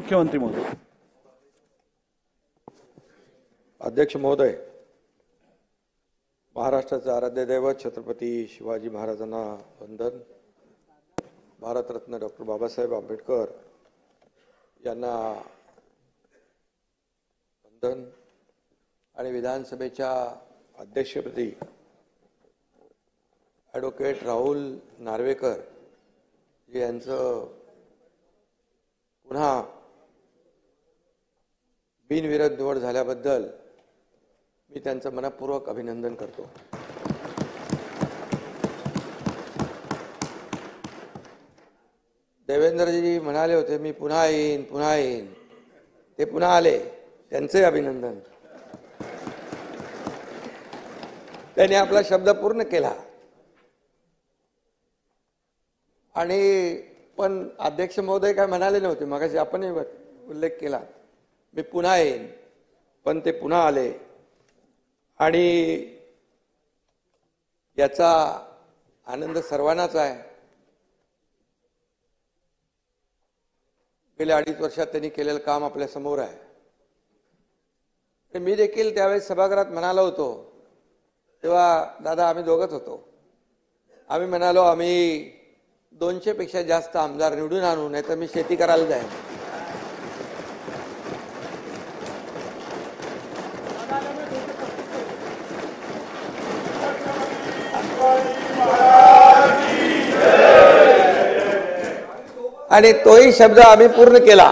मुख्यमंत्री महोदय. अध्यक्ष महोदय, महाराष्ट्राचे आराध्य दैवत छत्रपती शिवाजी महाराजांना वंदन. भारतरत्न डॉक्टर बाबासाहेब आंबेडकर यांना वंदन. आणि विधानसभेच्या अध्यक्षपदी ॲडव्होकेट राहुल नार्वेकर यांचं पुन्हा बिनविरोध निवड झाल्याबद्दल मी त्यांचं मनपूर्वक अभिनंदन करतो. देवेंद्रजी म्हणाले होते मी पुन्हा येईन, ते पुन्हा आले, त्यांचे अभिनंदन. त्यांनी आपला शब्द पूर्ण केला. आणि पण अध्यक्ष महोदय काय म्हणाले नव्हते, मगाशी आपणही उल्लेख केला, मी पुन्हा येईन, पण ते पुन्हा आले. आणि याचा आनंद सर्वांनाच आहे. गेल्या 2.5 वर्षात त्यांनी केलेलं काम आपल्या समोर आहे. मी देखील त्यावेळेस सभागृहात म्हणालो होतो, तेव्हा दादा आम्ही दोघंच होतो. आम्ही म्हणालो आम्ही 200 पेक्षा जास्त आमदार निवडून आणू, नाही तर मी शेती करायला जाईन. आणि तोही शब्द आम्ही पूर्ण केला.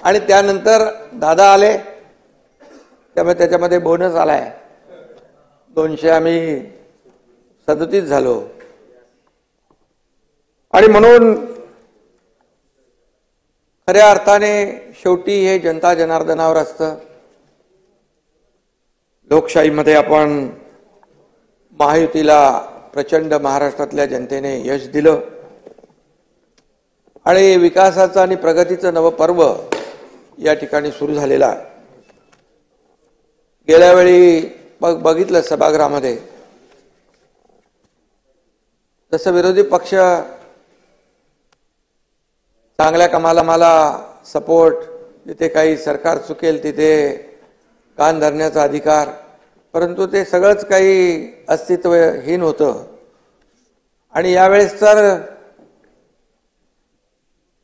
आणि त्यानंतर दादा आले, त्यामुळे त्याच्यामध्ये बोनस आलाय. 200 आम्ही 37 झालो. आणि म्हणून खऱ्या अर्थाने शेवटी हे जनता जनार्दनावर असतं. लोकशाहीमध्ये आपण महायुतीला प्रचंड महाराष्ट्रातल्या जनतेने यश दिलं. आणि विकासाचं आणि प्रगतीचं नवं पर्व या ठिकाणी सुरू झालेलं आहे. गेल्या वेळी बघितलं सभागृहामध्ये, जसं विरोधी पक्ष चांगल्या कामाला मला सपोर्ट, जिथे काही सरकार चुकेल तिथे कान धरण्याचा अधिकार, परंतु ते सगळंच काही अस्तित्वहीन होतं. आणि यावेळेस तर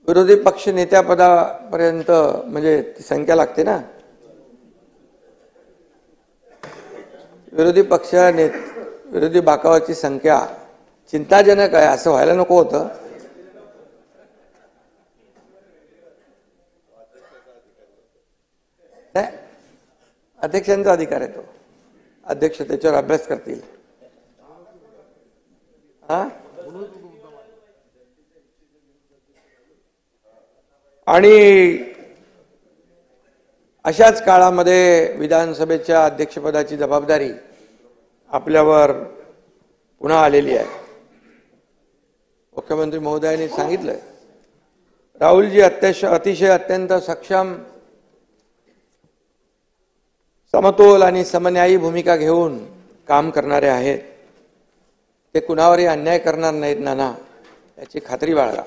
विरोधी पक्ष नेत्यापदापर्यंत म्हणजे ती संख्या लागते ना, विरोधी बाकावाची संख्या चिंताजनक आहे. असं व्हायला नको होतं. अध्यक्षांचा अधिकार आहे तो. अध्यक्ष त्याच्यावर अभ्यास करतील. आणि अशाच काळामध्ये विधानसभेच्या अध्यक्षपदाची जबाबदारी आपल्यावर पुन्हा आलेली आहे. मुख्यमंत्री महोदयांनी सांगितलं, राहुलजी अतिशय अत्यंत सक्षम, समतोल आणि समन्यायी भूमिका घेऊन काम करणारे आहेत. ते कुणावरही अन्याय करणार नाहीत नाना, याची खात्री बाळगा.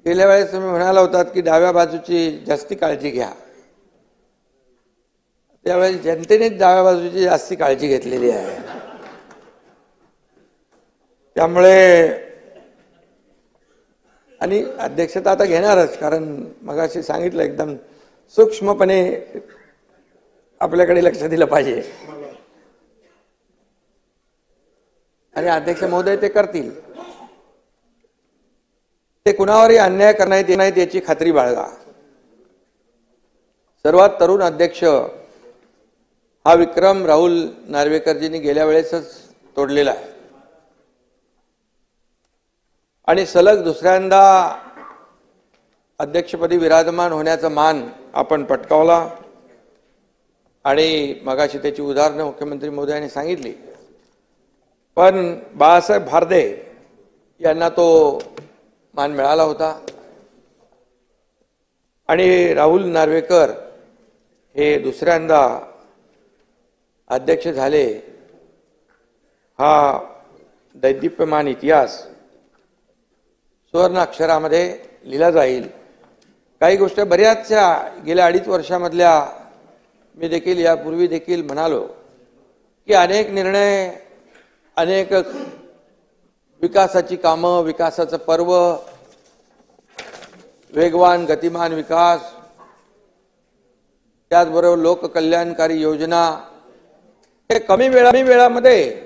गेल्या वेळेस तुम्ही म्हणाला होतात की डाव्या बाजूची जास्ती काळजी घ्या. त्यावेळेस जनतेनेच डाव्या बाजूची जास्ती काळजी घेतलेली आहे. त्यामुळे आणि अध्यक्षता आता घेणारच, कारण मगाशी सांगितलं एकदम सूक्ष्मपणे आपल्याकडे लक्ष दिलं पाहिजे. आणि अध्यक्ष महोदय ते करतील. ते कुणावरही अन्याय करण्यात येत नाहीत याची खात्री बाळगा. सर्वात तरुण अध्यक्ष हा विक्रम राहुल नार्वेकरजींनी गेल्या वेळेसच तोडलेला आहे. आणि सलग दुसऱ्यांदा अध्यक्षपदी विराजमान होण्याचा मान आपण पटकावला. आणि मगाशी त्याची उदाहरणं मुख्यमंत्री महोदयांनी सांगितली. पण बाळासाहेब भारदे यांना तो मान मिळाला होता. आणि राहुल नार्वेकर हे दुसऱ्यांदा अध्यक्ष झाले. हा दैदिप्यमान इतिहास सुवर्ण अक्षरामध्ये लिहिला जाईल. काही गोष्टी बऱ्याचशा गेल्या 2.5 वर्षामधल्या मी देखील यापूर्वी देखील म्हणालो की अनेक निर्णय, अनेक विकासाची कामं, विकासाचं पर्व, वेगवान गतिमान विकास, त्याचबरोबर लोककल्याणकारी योजना, हे कमी वेळामध्ये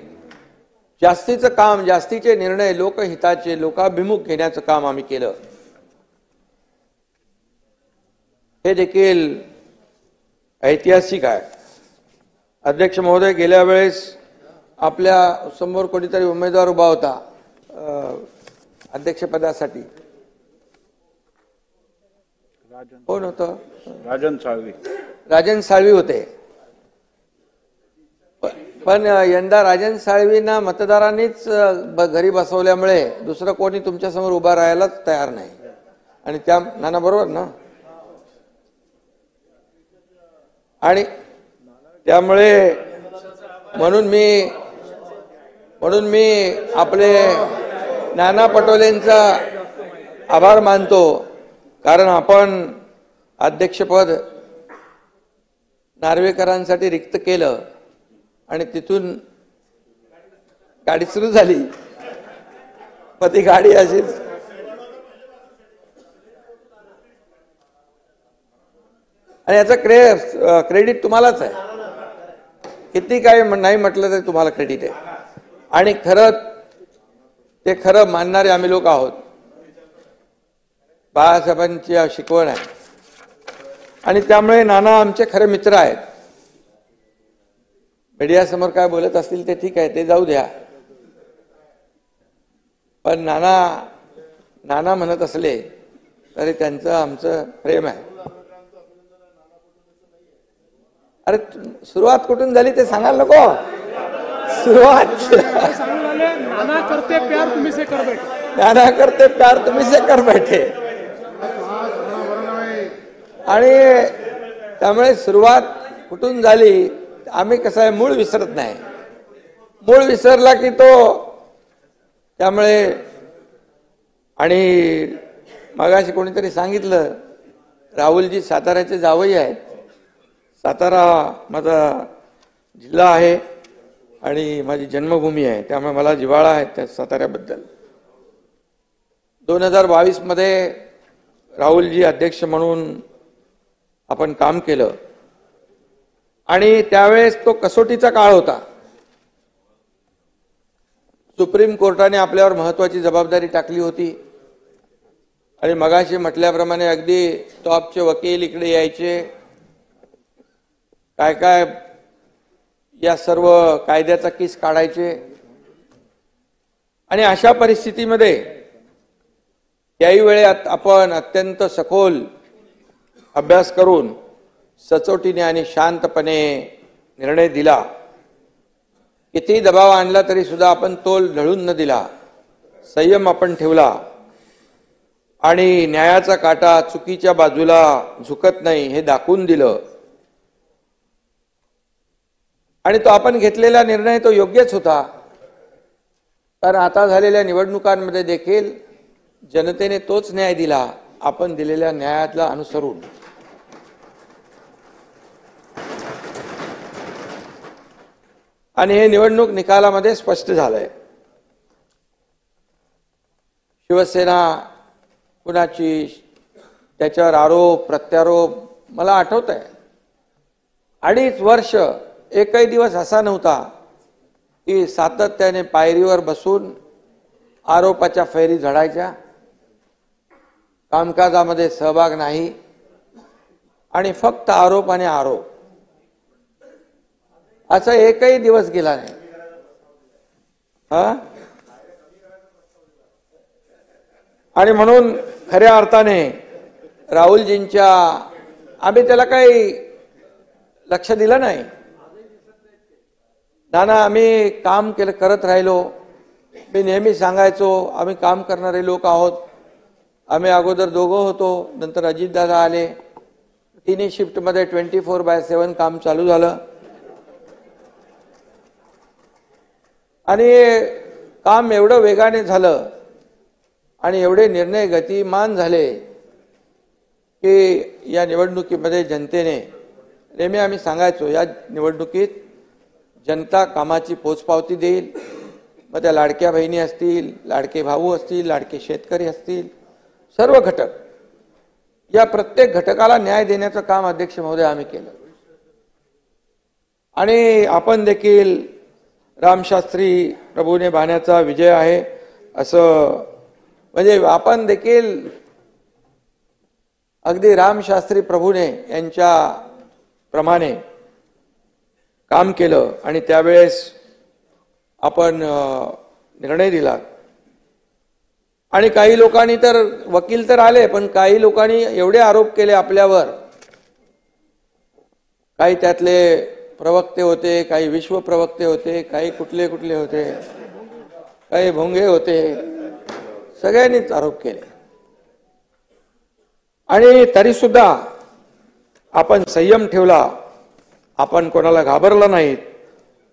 जास्तीचं काम, जास्तीचे निर्णय, लोकहिताचे, लोकाभिमुख घेण्याचं काम आम्ही केलं. हे देखील ऐतिहासिक आहे. अध्यक्ष महोदय, गेल्या वेळेस आपल्या समोर कोणीतरी उमेदवार उभा होता अध्यक्षपदासाठी. कोण होतं? राजन साळवी होते. पण यंदा राजन साळवींना मतदारांनीच घरी बसवल्यामुळे दुसरं कोणी तुमच्या समोर उभा राहायलाच तयार नाही. आणि त्या नाना बरोबर ना. आणि त्यामुळे म्हणून मी आपले नाना पटोलेंचा आभार मानतो, कारण आपण अध्यक्षपद नार्वेकरांसाठी रिक्त केलं आणि तिथून गाडी सुरू झाली. पण ती गाडी अशीच आणि याचं क्रेडिट तुम्हालाच आहे. किती काय नाही म्हटलं तरी तुम्हाला क्रेडिट आहे. आणि खरं मानणारे आम्ही लोक आहोत. बाळासाहेबांची शिकवण आहे आणि त्यामुळे नाना आमचे खरे मित्र आहेत. मीडियासमोर काय बोलत असतील ते ठीक आहे, ते जाऊ द्या. पण नाना म्हणत असले तरी त्यांचं आमचं प्रेम आहे. अरे सुरुवात कुठून झाली ते सांगायला नको. सुरुवात नाना करते प्यार तुम्ही से कर बैठे, नाना करते प्यार तुम्ही से कर बैठे. आणि त्यामुळे सुरुवात कुठून झाली, आम्ही कसं आहे, मूळ विसरत नाही. मूळ विसरला की तो त्यामुळे. आणि मगाशी कोणीतरी सांगितलं, राहुलजी साताऱ्याचे जावई आहेत. सातारा माझा जिल्हा आहे आणि माझी जन्मभूमी आहे, त्यामुळे मला जिव्हाळा आहे त्या साताऱ्याबद्दल. 2022 मध्ये राहुलजी अध्यक्ष म्हणून आपण काम केलं आणि त्यावेळेस तो कसोटीचा काळ होता. सुप्रीम कोर्टाने आपल्यावर महत्वाची जबाबदारी टाकली होती आणि मगाशी म्हटल्याप्रमाणे अगदी टॉपचे वकील इकडे यायचे, काय या सर्व कायद्याचा किस काढायचे. आणि अशा परिस्थितीमध्ये याही वेळेत आपण अत्यंत सखोल अभ्यास करून सचोटीने आणि शांतपणे निर्णय दिला. किती दबाव आणला तरी सुद्धा आपण तोल ढळून न दिला, संयम आपण ठेवला आणि न्यायाचा काटा चुकीच्या बाजूला झुकत नाही हे दाखवून दिलं. आणि तो आपण घेतलेला निर्णय तो योग्यच होता. कारण आता झालेल्या निवडणुकांमध्ये देखील जनतेने तोच न्याय दिला, आपण दिलेल्या न्यायाला अनुसरून. आणि हे निवडणूक निकालामध्ये स्पष्ट झालंय. शिवसेना कुणाची, त्याच्यावर आरोप प्रत्यारोप मला आठवत आहे. 2.5 वर्ष एकही दिवस असा नव्हता की सातत्याने पायरीवर बसून आरोपाच्या फैरी झडायच्या, कामकाजामध्ये सहभाग नाही आणि फक्त आरोप आणि आरोप, असा एकही दिवस गेला नाही. आणि म्हणून खऱ्या अर्थाने राहुलजींच्या आम्ही त्याला काही लक्ष दिलं नाही. नाना आम्ही काम करत राहिलो. मी नेहमी सांगायचो आम्ही काम करणारे लोक आहोत. आम्ही अगोदर दोघं होतो, नंतर अजितदादा आले. तिन्ही शिफ्टमध्ये 24/7 काम चालू झालं आणि काम एवढं वेगाने झालं आणि एवढे निर्णय गतिमान झाले की या निवडणुकीमध्ये जनतेने नेहमी आम्ही सांगायचो या निवडणुकीत जनता कामाची पोचपावती देईल. मग त्या लाडक्या बहिणी असतील, लाडके भाऊ असतील, लाडके शेतकरी असतील, सर्व घटक या प्रत्येक घटकाला न्याय देण्याचं काम अध्यक्ष महोदय आम्ही केलं. आणि आपण देखील रामशास्त्री प्रभूने बाण्याचा विजय आहे असं म्हणजे आपण देखील अगदी रामशास्त्री प्रभूने यांच्या प्रमाणे काम केलं आणि त्यावेळेस आपण निर्णय दिला. आणि काही लोकांनी तर वकील तर आले पण काही लोकांनी एवढे आरोप केले आपल्यावर. काही त्यातले प्रवक्ते होते, काही विश्व प्रवक्ते होते, काही कुठले कुठले होते, काही भोंगे होते, सगळ्यांनीच आरोप केले. आणि तरी सुद्धा आपण संयम ठेवला, आपण कोणाला घाबरला नाहीत.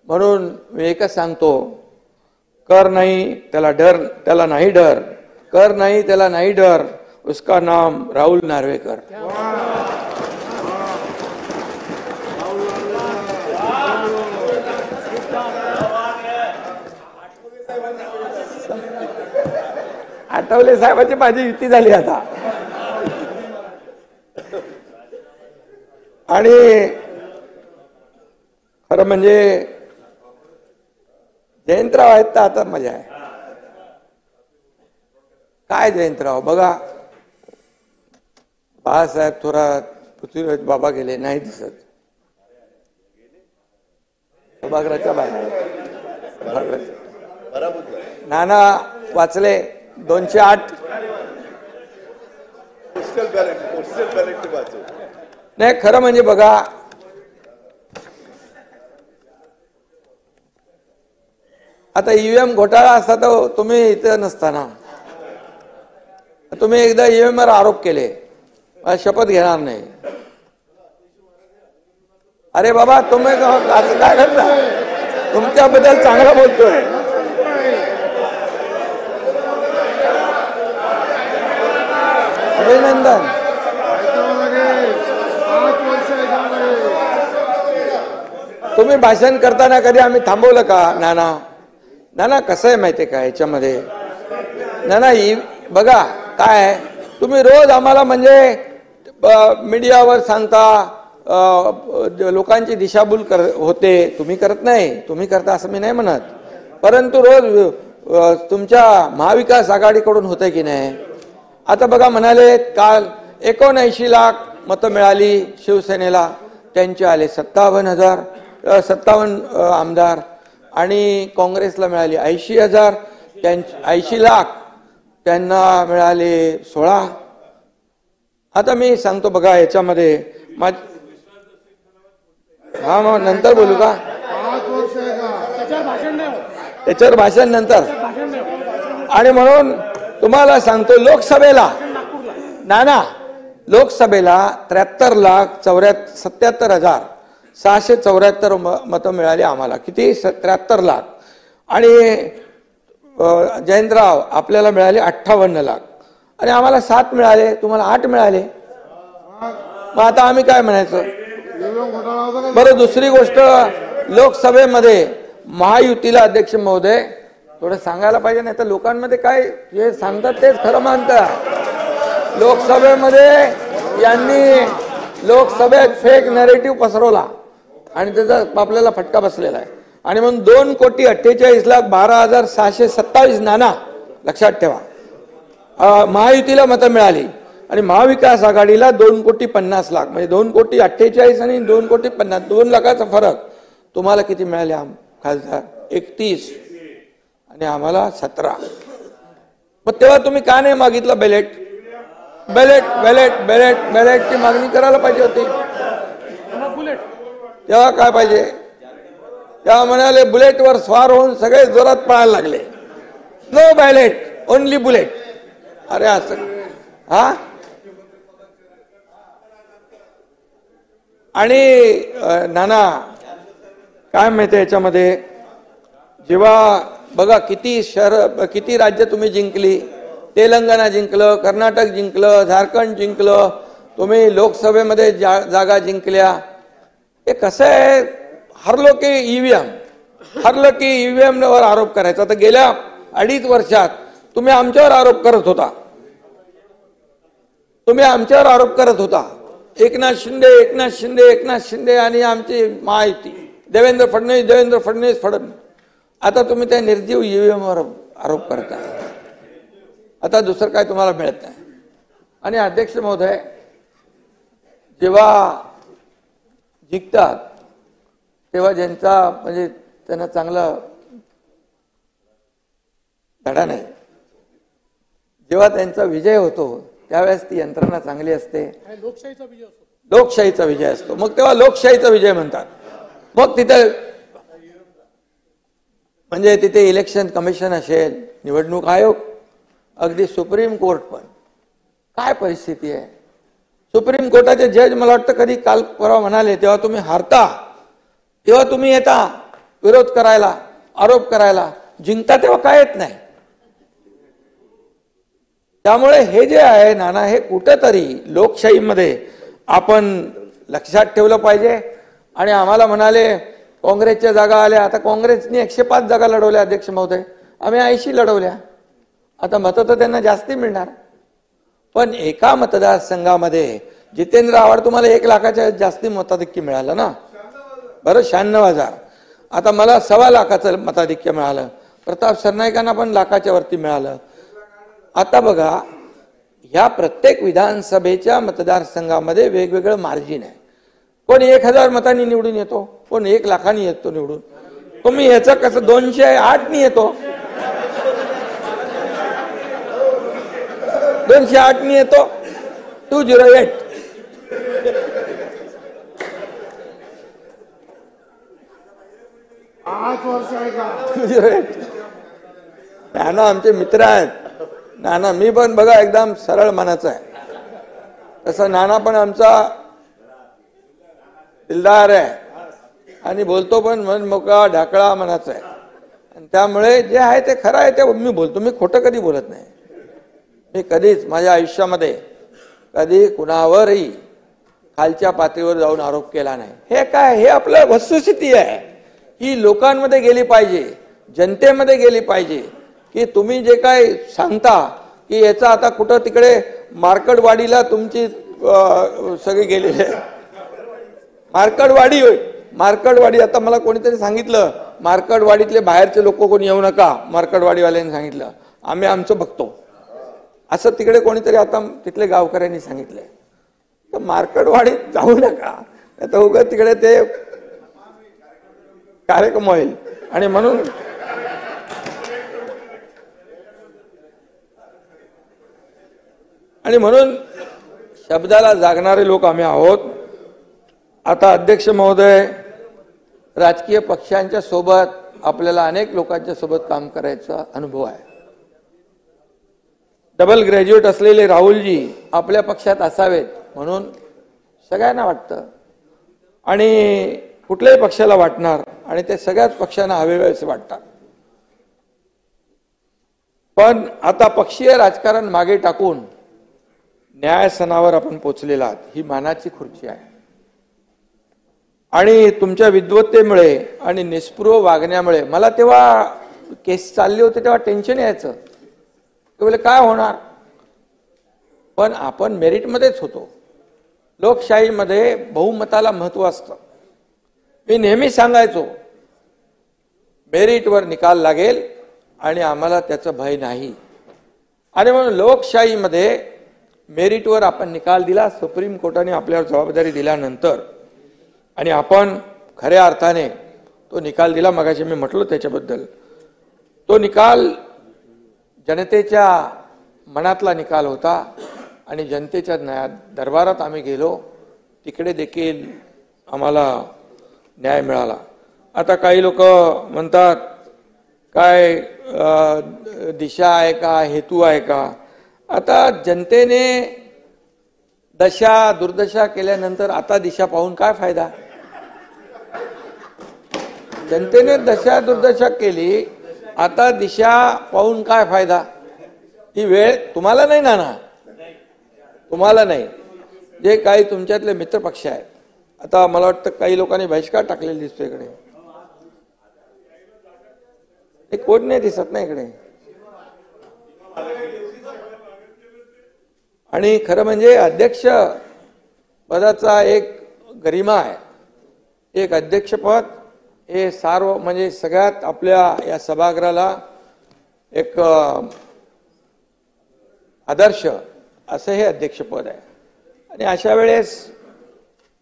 म्हणून मी एकच सांगतो, कर नाही त्याला डर, त्याला नाही डर, कर नाही त्याला नाही डर, उसका नाम राहुल नार्वेकर. आठवले साहेबांची माझी युती झाली आता. आणि खरं म्हणजे जयंतराव आहेत तर आता मजा आहे. काय जयंतराव बघा, बाळासाहेब थोरात, पृथ्वीराज बाबा गेले नाही दिसत. सभागृहाच्या बाहेर नाना वाचले 208. नाही खरं म्हणजे बघा, आता ईव्हीएम घोटाळा असता तर तुम्ही इथं नसताना. तुम्ही एकदा ईव्हीएम वर आरोप केले, शपथ घेणार नाही. अरे बाबा तुम्ही काय करता, तुमच्याबद्दल चांगलं बोलतोय. अभिनंदन. तुम्ही भाषण करताना कधी आम्ही थांबवलं का? नाना नाना कसं आहे माहितीये का याच्यामध्ये, नाना बघा काय आहे, तुम्ही रोज आम्हाला म्हणजे मीडियावर सांगता, लोकांची दिशाभूल होते. तुम्ही करत नाही, तुम्ही करता असं मी नाही म्हणत, परंतु रोज तुमच्या महाविकास आघाडीकडून होते की नाही. आता बघा म्हणाले काल 79 लाख मतं मिळाली शिवसेनेला, त्यांचे आले 57 आमदार आणि काँग्रेसला मिळाली 80,000, 80 लाख त्यांना मिळाले 16. आता मी सांगतो बघा याच्यामध्ये हा मग नंतर बोलू का, त्याच्यावर भाषण नंतर. आणि म्हणून तुम्हाला सांगतो लोकसभेला नाना लोकसभेला 73,77,674 मतं मिळाली आम्हाला. किती? 73 लाख. आणि जयंतराव आपल्याला मिळाले 58 लाख आणि आम्हाला 7 मिळाले, तुम्हाला 8 मिळाले. मग आता आम्ही काय म्हणायचं बरं? दुसरी गोष्ट, लोकसभेमध्ये महायुतीला अध्यक्ष महोदय थोडं सांगायला पाहिजे, नाही तर लोकांमध्ये काय जे सांगतात तेच खरं मानतात. लोकसभेमध्ये यांनी लोकसभेत फेक नॅरेटिव्ह पसरवला आणि त्याचा आपल्याला फटका बसलेला आहे. आणि म्हणून 2,48,12,627 नाना लक्षात ठेवा महायुतीला मतं मिळाली आणि महाविकास आघाडीला 2,50,00,000 म्हणजे 2,48,00,000 आणि 2,50,00,000 2 लाखाचा फरक. तुम्हाला किती मिळाले खासदार? 31 आणि आम्हाला 17. मग तेव्हा तुम्ही का नाही मागितलं बॅलेट? बॅलेट बॅलेट बॅलेट बॅलेटची मागणी करायला पाहिजे होती. तेव्हा काय पाहिजे? तेव्हा म्हणाले बुलेटवर स्वार होऊन सगळे जोरात पळायला लागले. No ballot, only bullet. अरे असं हा. आणि नाना काय माहिती याच्यामध्ये, जेव्हा बघा किती शहर किती राज्य तुम्ही जिंकली, तेलंगणा जिंकलं, कर्नाटक जिंकलं, झारखंड जिंकलं, तुम्ही लोकसभेमध्ये जागा जिंकल्या. हे कसं आहे, हरलो की ईव्हीएम वर आरोप करायचा. तर गेल्या 2.5 वर्षात तुम्ही आमच्यावर आरोप करत होता. एकनाथ शिंदे आणि आमची महायुती, देवेंद्र फडणवीस. आता तुम्ही त्या निर्जीव ईव्हीएम वर आरोप करताय. आता दुसरं काय तुम्हाला मिळत नाही. आणि अध्यक्ष महोदय, जेव्हा जिंकतात तेव्हा ज्यांचा म्हणजे त्यांना चांगला धडा नाही, जेव्हा त्यांचा विजय होतो त्यावेळेस ती यंत्रणा चांगली असते, लोकशाहीचा विजय असतो. मग तेव्हा लोकशाहीचा विजय म्हणतात. मग तिथे म्हणजे तिथे इलेक्शन कमिशन असेल, निवडणूक आयोग, अगदी सुप्रीम कोर्ट पण. काय परिस्थिती आहे. सुप्रीम कोर्टाचे जज मला वाटतं कधी काल परवा म्हणाले, तेव्हा तुम्ही हारता तेव्हा तुम्ही येता विरोध करायला, आरोप करायला, जिंकता तेव्हा काय येत नाही. त्यामुळे हे जे आहे नाना, हे कुठेतरी लोकशाहीमध्ये आपण लक्षात ठेवलं पाहिजे. आणि आम्हाला म्हणाले काँग्रेसच्या जागा आल्या. आता काँग्रेसने 105 जागा लढवल्या अध्यक्ष महोदय, आम्ही 80 लढवल्या. आता मतं तर त्यांना जास्ती मिळणार. पण एका मतदारसंघामध्ये जितेंद्र आव्हाड तुम्हाला 1 लाखाच्या जास्ती मताधिक्य मिळालं ना, बरं 96,000. आता मला 1.25 लाखाचं मताधिक्य मिळालं. प्रताप सरनाईकांना पण लाखाच्या वरती मिळालं. आता बघा, ह्या प्रत्येक विधानसभेच्या मतदारसंघामध्ये वेगवेगळं मार्जिन आहे. कोण 1000 मतांनी निवडून येतो, कोण 1 लाखांनी येतो निवडून. तुम्ही याचं कसं 208नी येतो, 208नी येतो, 208. नाना आमचे मित्र आहेत. नाना, मी पण बघा एकदम सरळ मनाचा आहे, तसं नाना पण आमचा दिलदार आहे आणि बोलतो पण मन मोकळा ढाकळा मनाचा आहे. आणि त्यामुळे जे आहे ते खरं आहे ते मी बोलतो. मी खोटं कधी बोलत नाही. मी कधीच माझ्या आयुष्यामध्ये कधी कुणावरही खालच्या पातळीवर जाऊन आरोप केला नाही. हे काय, हे आपलं वस्तुस्थिती आहे. ही लोकांमध्ये गेली पाहिजे, जनतेमध्ये गेली पाहिजे, की तुम्ही जे काय सांगता की याचा आता कुठं तिकडे मार्कडवाडीला तुमची सगळी गेलेली आहे. मार्कडवाडी आता मला कोणीतरी सांगितलं, मार्कडवाडीतले बाहेरचे लोक कोणी येऊ नका, मार्कडवाडीवाल्यांनी सांगितलं, आम्ही आमचं बघतो असं तिकडे कोणीतरी आता तिथले गावकऱ्यांनी सांगितलंय. तर मार्कडवाडीत जाऊ नका, आता उगाच तिकडे ते कार्यक्रम होईल. आणि म्हणून शब्दाला जागणारे लोक आम्ही आहोत. आता अध्यक्ष महोदय, राजकीय पक्षांच्या सोबत आपल्याला अनेक लोकांच्या सोबत काम करायचा अनुभव आहे. डबल ग्रॅज्युएट असलेले राहुलजी आपल्या पक्षात असावेत म्हणून सगळ्यांना वाटतं आणि कुठल्याही पक्षाला वाटणार आणि ते सगळ्याच पक्षांना हवे वाटतात. पण आता पक्षीय राजकारण मागे टाकून न्यायसनावर आपण पोचलेला आहात. ही मानाची खुर्ची आहे. आणि तुमच्या विद्वत्तेमुळे आणि निष्पृह वागण्यामुळे मला तेव्हा केस चालली होती तेव्हा टेन्शन यायचं, काय होणार. पण आपण मेरिटमध्येच होतो. लोकशाहीमध्ये बहुमताला महत्व असतं. मी नेहमी सांगायचो मेरिटवर निकाल लागेल आणि आम्हाला त्याचं भय नाही. आणि म्हणून लोकशाहीमध्ये मेरिटवर आपण निकाल दिला. सुप्रीम कोर्टाने आपल्यावर जबाबदारी दिल्यानंतर आणि आपण खऱ्या अर्थाने तो निकाल दिला. मगाशी मी म्हटलो त्याच्याबद्दल. तो निकाल जनतेच्या मनातला निकाल होता आणि जनतेच्या दरबारात आम्ही गेलो, तिकडे देखील आम्हाला न्याय मिळाला. आता काही लोक म्हणतात काय दिशा आहे का, हेतू आहे का. आता जनतेने दशा दुर्दशा केल्यानंतर आता दिशा पाहून काय फायदा. जनतेने दशा दुर्दशा केली, आता दिशा पाहून काय फायदा. ही वेळ तुम्हाला नाही नाना, तुम्हाला नाही, जे काही तुमच्यातले मित्रपक्ष आहेत. आता मला वाटतं काही लोकांनी बहिष्कार टाकलेला दिसतो इकडे. हे कोण नाही दिसत ना इकडे. आणि खरं म्हणजे अध्यक्ष पदाचा एक गरिमा आहे. एक अध्यक्षपद हे सार्व म्हणजे सगळ्यात आपल्या या सभागृहाला एक आदर्श असं हे अध्यक्षपद आहे. आणि अशा वेळेस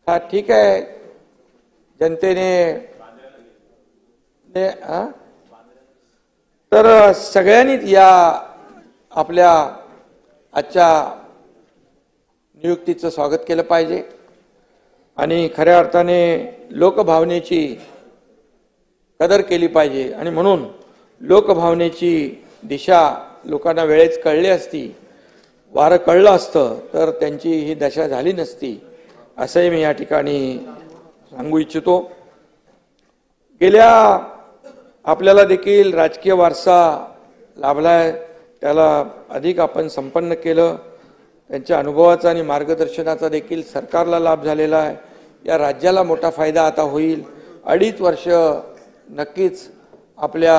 हा ठीक आहे, जनतेने तर सगळ्यांनीच या आपल्या आजच्या नियुक्तीचं स्वागत केलं पाहिजे. आणि खऱ्या अर्थाने लोकभावनेची कदर केली पाहिजे. आणि म्हणून लोकभावनेची दिशा लोकांना वेळेच कळली असती, वारं कळलं असतं तर त्यांची ही दशा झाली नसती, असंही मी या ठिकाणी सांगू इच्छितो. गेल्या आपल्याला देखील राजकीय वारसा लाभलाय, त्याला अधिक आपण संपन्न केलं. त्यांच्या अनुभवाचा आणि मार्गदर्शनाचा देखील सरकारला लाभ झालेला आहे. या राज्याला मोठा फायदा आता होईल. 2.5 वर्ष नक्कीच आपल्या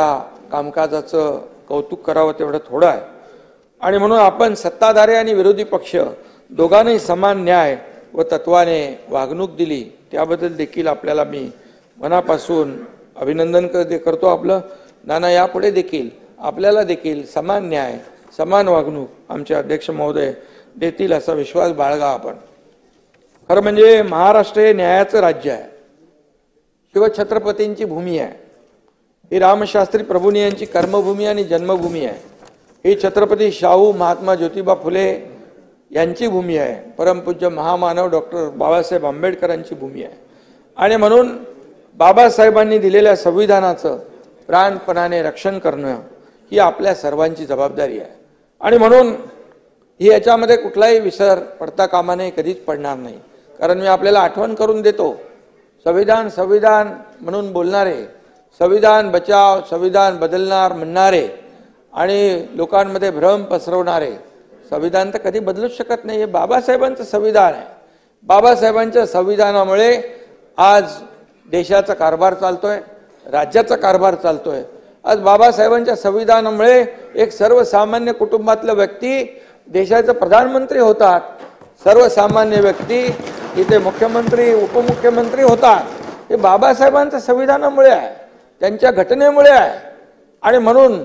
कामकाजाचं कौतुक करावं तेवढं थोडं आहे. आणि म्हणून आपण सत्ताधारी आणि विरोधी पक्ष दोघांनाही समान न्याय व तत्वाने वागणूक दिली, त्याबद्दल देखील आपल्याला मी मनापासून अभिनंदन करतो आपलं. नाना, यापुढे देखील आपल्याला देखील समान न्याय समान वागणूक आमचे अध्यक्ष महोदय देतील असा विश्वास बाळगा आपण. खरं म्हणजे महाराष्ट्र हे न्यायाचं राज्य आहे, शिवछत्रपतींची भूमी आहे. ही रामशास्त्री प्रभूंनी यांची कर्मभूमी आणि जन्मभूमी आहे. ही छत्रपती शाहू महात्मा ज्योतिबा फुले यांची भूमी आहे. परमपूज्य महामानव डॉक्टर बाबासाहेब आंबेडकरांची भूमी आहे. आणि म्हणून बाबासाहेबांनी दिलेल्या संविधानाचं प्राणपणाने रक्षण करणं ही आपल्या सर्वांची जबाबदारी आहे. आणि म्हणून ही याच्यामध्ये कुठलाही विसर पडता कामा नये, कधीच पडणार नाही. कारण मी आपल्याला आठवण करून देतो, संविधान संविधान म्हणून बोलणारे, संविधान बचाव संविधान बदलणार म्हणणारे आणि लोकांमध्ये भ्रम पसरवणारे, संविधान तर कधी बदलूच शकत नाही. हे बाबासाहेबांचं संविधान आहे. बाबासाहेबांच्या संविधानामुळे आज देशाचा कारभार चालतोय, राज्याचा कारभार चालतोय. आज बाबासाहेबांच्या संविधानामुळे एक सर्वसामान्य कुटुंबातला व्यक्ती देशाचे प्रधानमंत्री होतात, सर्वसामान्य व्यक्ती इथे मुख्यमंत्री उपमुख्यमंत्री होतात. हे बाबासाहेबांच्या संविधानामुळे आहे, त्यांच्या घटनेमुळे आहे. आणि म्हणून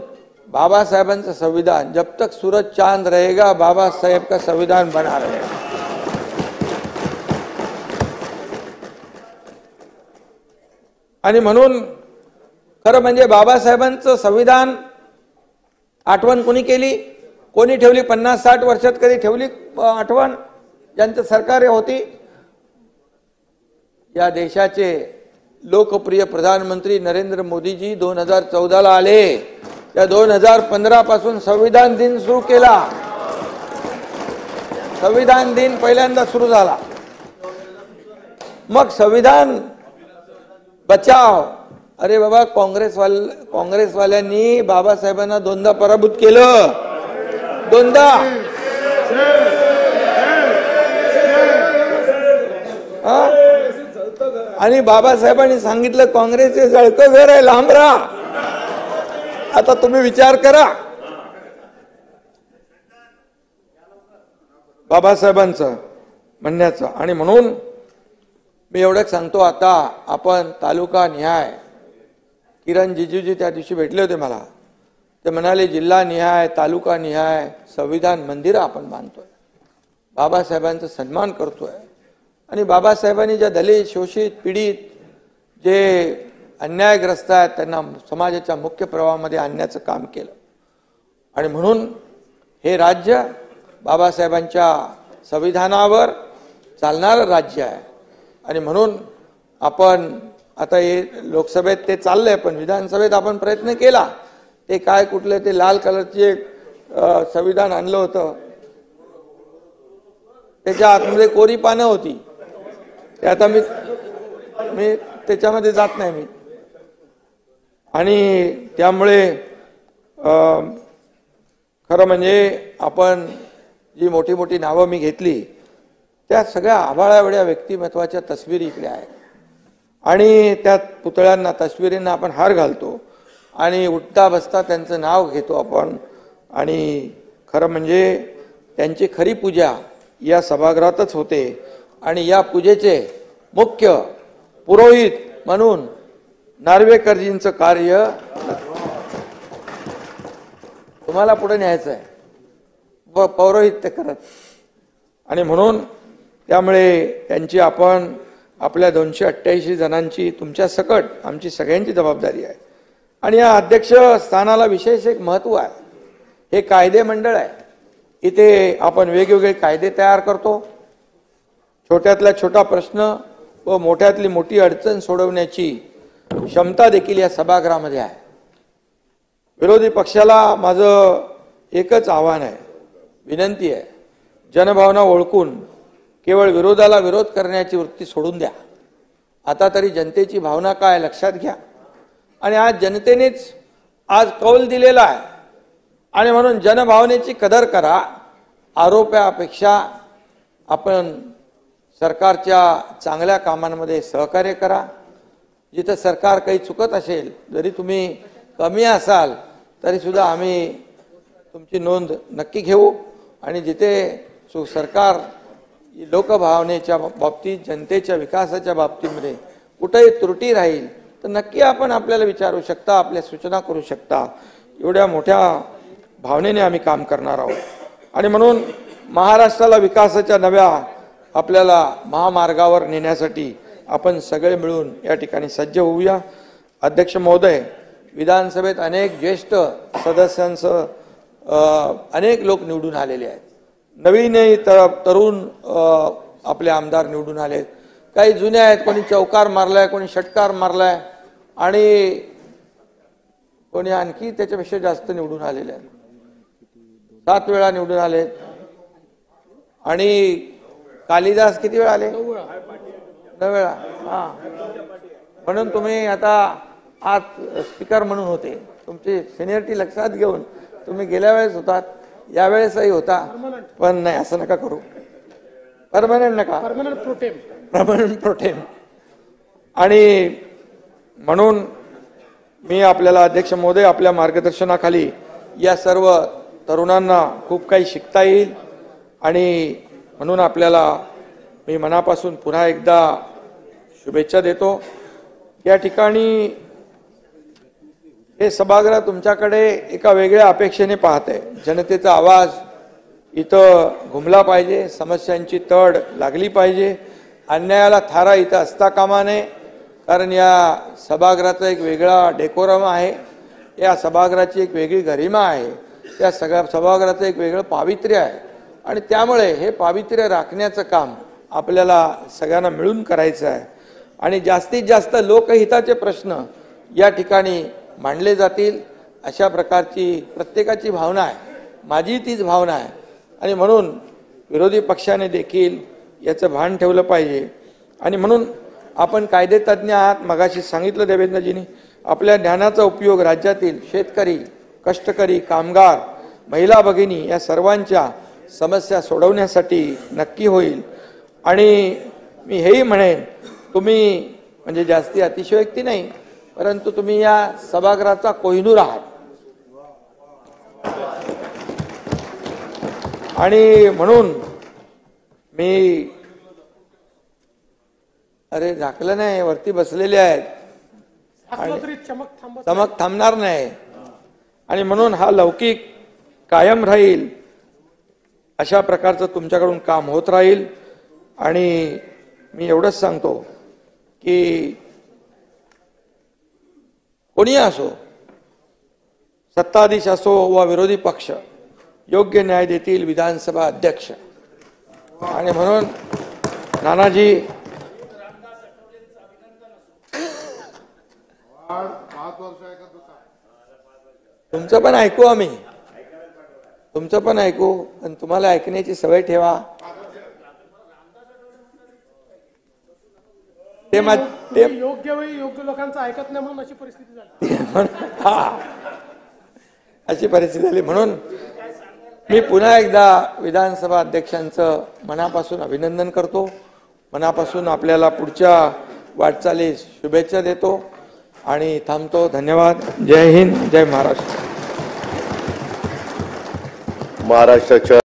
बाबासाहेबांचं संविधान, जब तक सूरज चांद रहेगा बाबा साहेब का संविधान बना रहेगा. आणि म्हणून खरं म्हणजे बाबासाहेबांचं संविधान आठवण कोणी केली, कोणी ठेवली? 50-60 वर्षात कधी ठेवली आठवण? ज्यांचं सरकार होती, या देशाचे लोकप्रिय प्रधानमंत्री नरेंद्र मोदीजी 2014 आले. त्या 2015 पासून संविधान दिन सुरू केला. संविधान दिन पहिल्यांदा सुरू झाला. मग संविधान बचाव, अरे बाबा, काँग्रेसवाल्यांनी बाबासाहेबांना दोनदा पराभूत केलं, दोनदा. आणि बाबासाहेबांनी सांगितलं काँग्रेसचे जळकं घर आहे, लांब राहा. आता तुम्ही विचार करा बाबासाहेबांचं म्हणण्याचं. आणि म्हणून मी एवढंच सांगतो, आता आपण तालुका निहाय, किरण जिजूजी त्या दिवशी भेटले होते मला, ते म्हणाले जिल्हा निहाय तालुका निहाय संविधान मंदिर आपण बांधतोय, बाबासाहेबांचा सन्मान करतोय. आणि बाबासाहेबांनी ज्या दलित शोषित पीडित जे अन्यायग्रस्त आहेत त्यांना समाजाच्या मुख्य प्रवाहामध्ये आणण्याचं काम केलं. आणि म्हणून हे राज्य बाबासाहेबांच्या संविधानावर चालणारं राज्य आहे. आणि म्हणून आपण आता हे लोकसभेत ते चाललंय, पण विधानसभेत आपण प्रयत्न केला. ते काय कुठले ते लाल कलरचे संविधान आणलं होतं, त्याच्या आतमध्ये कोरी पानं होती. ते आता मी त्याच्यामध्ये जात नाही मी. आणि त्यामुळे खरं म्हणजे आपण जी मोठी मोठी नावं मी घेतली त्या सगळ्या आभाळाएवढ्या व्यक्तिमत्वाच्या तस्विरी इकडे आहेत आणि त्या पुतळ्यांना तस्विरींना आपण हार घालतो आणि उठता बसता त्यांचं नाव घेतो आपण आणि खरं म्हणजे त्यांची खरी पूजा या सभागृहातच होते आणि या पूजेचे मुख्य पुरोहित म्हणून नार्वेकरजींचं कार्य तुम्हाला पुढे न्यायचं आहे पौरोहित्य करत आणि म्हणून त्यामुळे त्यांची आपण आपल्या 288 जणांची तुमच्या सकट आमची सगळ्यांची जबाबदारी आहे आणि या अध्यक्ष स्थानाला विशेष एक महत्त्व आहे. हे कायदे मंडळ आहे. इथे आपण वेगवेगळे कायदे तयार करतो. छोट्यातला छोटा प्रश्न व मोठ्यातली मोठी अडचण सोडवण्याची क्षमता देखील या सभागृहामध्ये आहे. विरोधी पक्षाला माझं एकच आव्हान आहे, विनंती आहे, जनभावना ओळखून केवळ विरोधाला विरोध करण्याची वृत्ती सोडून द्या. आता तरी जनतेची भावना काय लक्षात घ्या आणि आज जनतेनेच आज कौल दिलेला आहे आणि म्हणून जनभावनेची कदर करा. आरोपापेक्षा आपण सरकारच्या चांगल्या कामांमध्ये सहकार्य करा. जिथं सरकार काही चुकत असेल, जरी तुम्ही कमी असाल तरी सुद्धा आम्ही तुमची नोंद नक्की घेऊ आणि जिथे सरकार लोकभावनेच्या बाबतीत जनतेच्या विकासाच्या बाबतीमध्ये कुठेही त्रुटी राहील तर नक्की आपण आपल्याला विचारू शकता, आपल्या सूचना करू शकता. एवढ्या मोठ्या भावनेने आम्ही काम करणार आहोत आणि म्हणून महाराष्ट्राला विकासाच्या नव्या आपल्याला महामार्गावर नेण्यासाठी आपण सगळे मिळून या ठिकाणी सज्ज होऊया. अध्यक्ष महोदय, विधानसभेत अनेक ज्येष्ठ सदस्यांसह अनेक लोक निवडून आलेले आहेत. नवीन तरुण आपले आमदार निवडून आलेत. काही जुने आहेत, कोणी चौकार मारलाय, कोणी षटकार मारलाय आणि कोणी आणखी त्याच्यापेक्षा जास्त निवडून आलेले आहेत. 7 वेळा निवडून आलेत आणि कालिदास किती वेळा आले? 9 वेळा. हा, म्हणून तुम्ही आता आज स्पीकर म्हणून होते. तुमची सिनियरिटी लक्षात घेऊन तुम्ही गेल्या वेळेस होतात, यावेळेसही होता, पण नाही असं नका करू. परमनंट नका, परमनंट प्रोटेम. आणि म्हणून मी आपल्याला अध्यक्ष महोदय, आपल्या मार्गदर्शनाखाली या सर्व तरुणांना खूप काही शिकता येईल आणि म्हणून आपल्याला मी मनापासून पुन्हा एकदा शुभेच्छा देतो. या ठिकाणी हे सभागृह तुमच्याकडे एका वेगळ्या अपेक्षेने पाहते. जनतेचा आवाज इथं घुमला पाहिजे, समस्यांची तड लागली पाहिजे, अन्यायाला थारा इथं असता कामा नये. कारण या सभागृहाचा एक वेगळा डेकोरम आहे, या सभागृहाची एक वेगळी गरिमा आहे, त्या सगळ्या सभागृहाचं एक वेगळं पावित्र्य आहे आणि त्यामुळे हे पावित्र्य राखण्याचं काम आपल्याला सगळ्यांना मिळून करायचं आहे आणि जास्तीत जास्त लोकहिताचे प्रश्न या ठिकाणी मांडले जातील अशा प्रकारची प्रत्येकाची भावना आहे. माझी तीच भावना आहे आणि म्हणून विरोधी पक्षाने देखील याचं भान ठेवलं पाहिजे आणि म्हणून आपण कायदेतज्ञ आहात. मगाशी सांगितलं देवेंद्रजींनी, आपल्या ज्ञानाचा उपयोग राज्यातील शेतकरी, कष्टकरी, कामगार, महिला भगिनी या सर्वांच्या समस्या सोडवण्यासाठी नक्की होईल. आणि मी हेही म्हणेन, तुम्ही म्हणजे जास्ती अतिशयोक्ती नाही, परंतु तुम्ही या सभागृहाचा कोहिनूर आहात आणि म्हणून मी अरे झाकलं नाही, वरती बसलेले आहेत, चमक थांबणार नाही आणि म्हणून हा लौकिक कायम राहील अशा प्रकारचं तुमच्याकडून काम होत राहील. आणि मी एवढंच सांगतो की कोणी असो, सत्ताधीश असो वा विरोधी पक्ष, योग्य न्याय देतील विधानसभा अध्यक्ष. आणि म्हणून नानाजी, तुमचं पण ऐकू, आम्ही तुमचं पण ऐकू आणि तुम्हाला ऐकण्याची सवय ठेवा. ते योग्य वेळी योग्य लोकांचं ऐकत नाही म्हणून अशी परिस्थिती झाली. अशी परिस्थिती झाली. म्हणून मी पुन्हा एकदा विधानसभा अध्यक्षांचं मनापासून अभिनंदन करतो, मनापासून आपल्याला पुढच्या वाटचालीस शुभेच्छा देतो आणि थांबतो. धन्यवाद. जय हिंद, जय महाराष्ट्र. महाराष्ट्राच्या